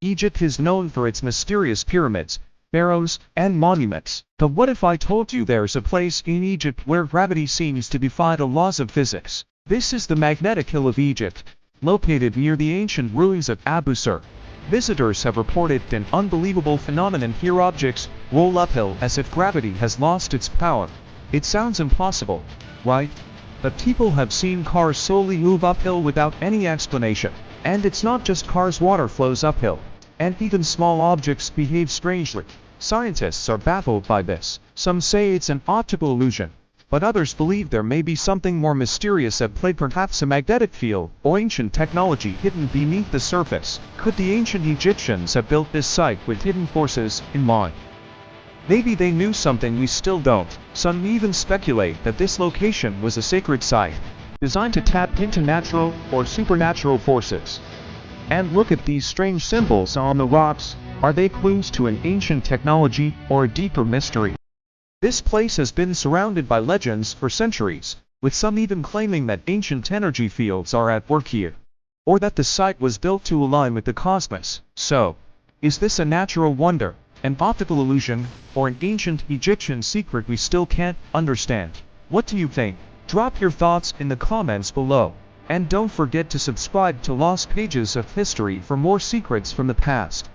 Egypt is known for its mysterious pyramids, pharaohs, and monuments. But what if I told you there's a place in Egypt where gravity seems to defy the laws of physics? This is the Magnetic Hill of Egypt, located near the ancient ruins of Abu Sir. Visitors have reported an unbelievable phenomenon here: objects roll uphill as if gravity has lost its power. It sounds impossible, right? But people have seen cars slowly move uphill without any explanation. And it's not just cars, water flows uphill, and even small objects behave strangely. Scientists are baffled by this. Some say it's an optical illusion, but others believe there may be something more mysterious at play, perhaps a magnetic field or ancient technology hidden beneath the surface. Could the ancient Egyptians have built this site with hidden forces in mind? Maybe they knew something we still don't. Some even speculate that this location was a sacred site, designed to tap into natural or supernatural forces. And look at these strange symbols on the rocks. Are they clues to an ancient technology or a deeper mystery? This place has been surrounded by legends for centuries, with some even claiming that ancient energy fields are at work here, or that the site was built to align with the cosmos. So, is this a natural wonder, an optical illusion, or an ancient Egyptian secret we still can't understand? What do you think? Drop your thoughts in the comments below. And don't forget to subscribe to Lost Pages of History for more secrets from the past.